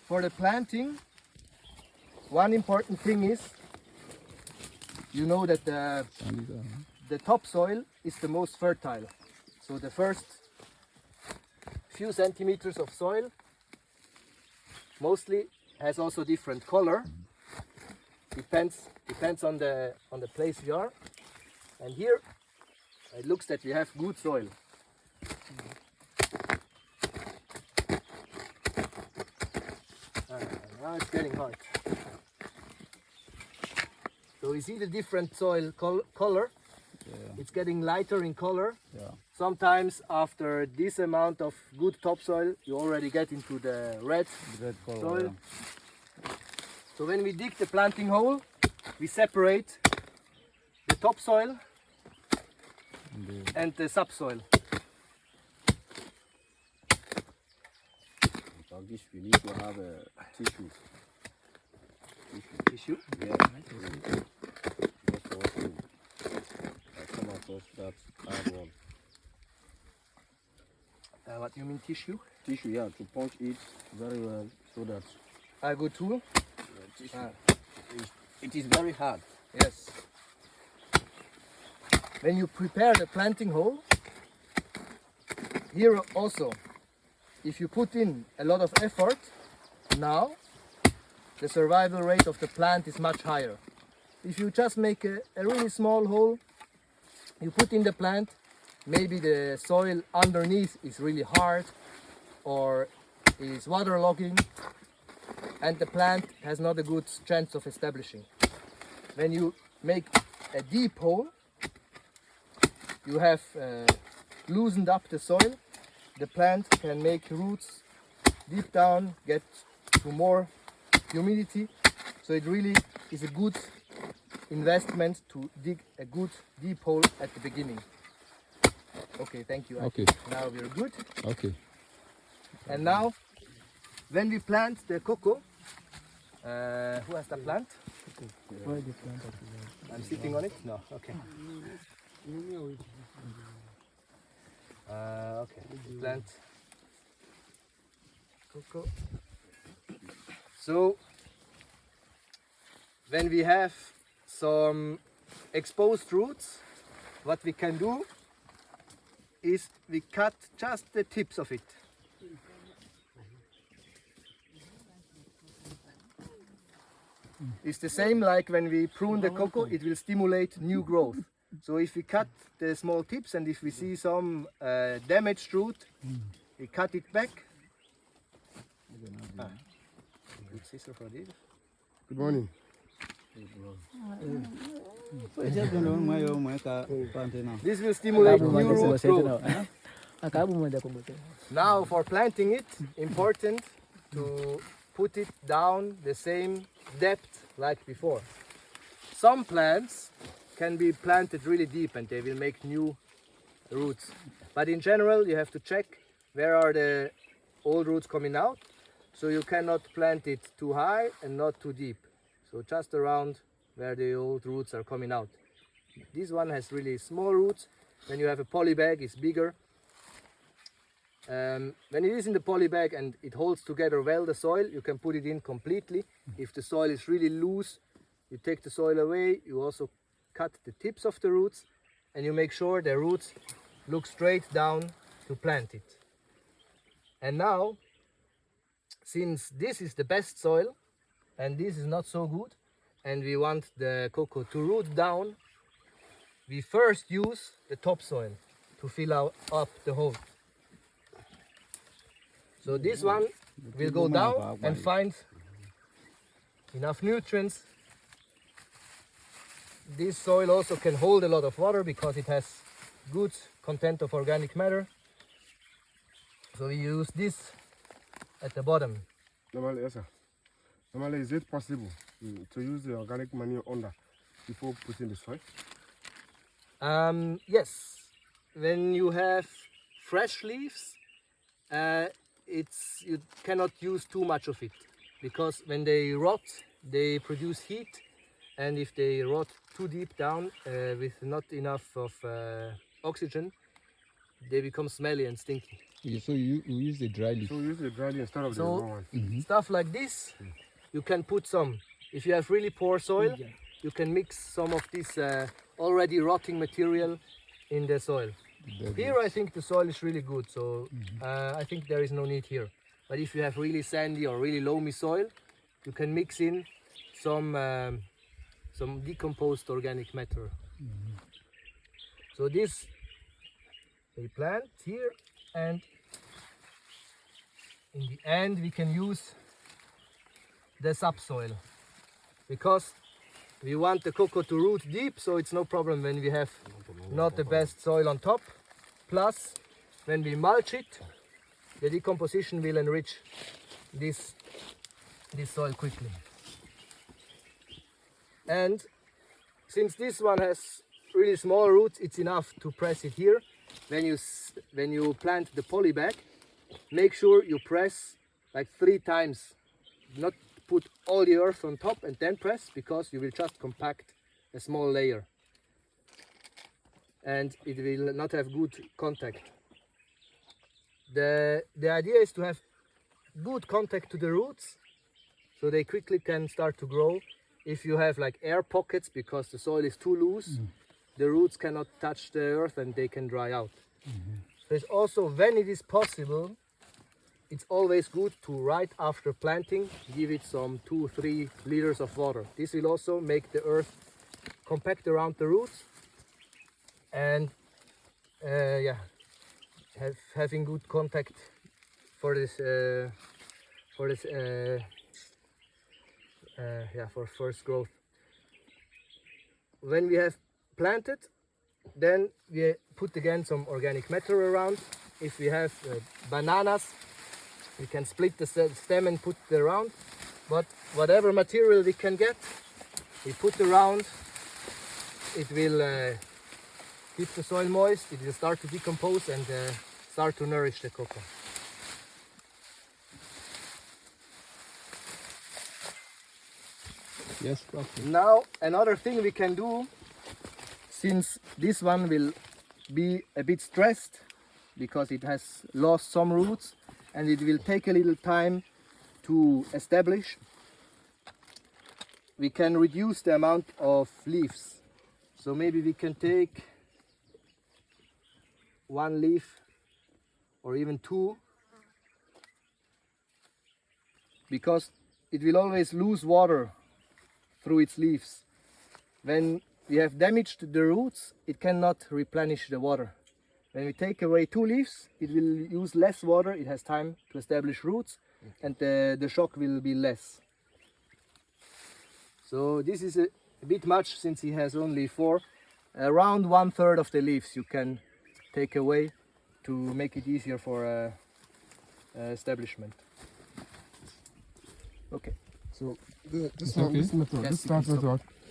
for the planting, one important thing is, you know that the topsoil is the most fertile. So the first few centimeters of soil mostly has also different color. Depends on the place you are. And here it looks that we have good soil. Now it's getting hard. So you see the different soil color. Yeah. It's getting lighter in color. Yeah. Sometimes after this amount of good topsoil, you already get into the red color, soil. Yeah. So when we dig the planting hole, we separate the topsoil and the subsoil. For this we need to have a tissue. Tissue? Yeah. That's also I come across that hard one. What do you mean tissue? Tissue, yeah, to punch it very well so that a good tool. It is very hard. Yes. When you prepare the planting hole, here also, if you put in a lot of effort, now the survival rate of the plant is much higher. If you just make a really small hole, you put in the plant, maybe the soil underneath is really hard or is waterlogging, and the plant has not a good chance of establishing. When you make a deep hole, you have loosened up the soil. The plant can make roots deep down, get to more humidity. So it really is a good investment to dig a good deep hole at the beginning. Okay, thank you. Okay. Now we're good. Okay. And now, when we plant the cocoa, who has the plant? I'm sitting on it? No, okay. Okay, plant cocoa. So, when we have some exposed roots, what we can do is we cut just the tips of it. It's the same like when we prune the cocoa, it will stimulate new growth. So if we cut the small tips and if we see some damaged root, we cut it back. Good scissor for this. Good morning. This will stimulate new root growth. Now for planting it, important to put it down the same depth like before. Some plants can be planted really deep and they will make new roots. But in general you have to check where are the old roots coming out. So you cannot plant it too high and not too deep. So just around where the old roots are coming out. This one has really small roots. When you have a poly bag, it's bigger. When it is in the poly bag and it holds together well the soil, you can put it in completely. If the soil is really loose, you take the soil away, you also cut the tips of the roots and you make sure the roots look straight down to plant it. And now, since this is the best soil and this is not so good and we want the cocoa to root down, we first use the topsoil to fill up the hole. So this one will go down and find enough nutrients. This soil also can hold a lot of water because it has good content of organic matter. So we use this at the bottom. Normally, yes, sir. Normally, is it possible to use the organic manure under before putting the soil? Yes. When you have fresh leaves, you cannot use too much of it because when they rot, they produce heat, and if they rot too deep down with not enough of oxygen, they become smelly and stinky. So you use the dry leaf. So use the dry leaf instead of the So- raw one. Stuff like this, you can put some. If you have really poor soil, you can mix some of this already rotting material in the soil. Here I think the soil is really good, so I think there is no need here. But if you have really sandy or really loamy soil, you can mix in some decomposed organic matter. So this we plant here, and in the end we can use the subsoil, because we want the cocoa to root deep, so it's no problem when we have not the best soil on top. Plus, when we mulch it, the decomposition will enrich this soil quickly. And since this one has really small roots, it's enough to press it here. When you plant the poly bag, make sure you press like 3 times. Not put all the earth on top and then press, because you will just compact a small layer and it will not have good contact. The idea is to have good contact to the roots, so they quickly can start to grow. If you have like air pockets, because the soil is too loose, the roots cannot touch the earth and they can dry out. So it's also, when it is possible, it's always good to, right after planting, give it some 2-3 liters of water. This will also make the earth compact around the roots, and having good contact for this for first growth. When we have planted, then we put again some organic matter around. If we have bananas, we can split the stem and put it around. But whatever material we can get, we put around. It will keep the soil moist, it will start to decompose and start to nourish the cocoa. Yes, okay. Now another thing we can do, since this one will be a bit stressed because it has lost some roots and it will take a little time to establish, we can reduce the amount of leaves. So maybe we can take 1 leaf or even 2, because it will always lose water through its leaves. When we have damaged the roots, it cannot replenish the water. When we take away 2 leaves, it will use less water, it has time to establish roots, and the shock will be less. So this is a bit much, since he has only 4. Around 1/3 of the leaves you can take away to make it easier for establishment. Okay. So this Okay. method, Yes, this you can start stop. method,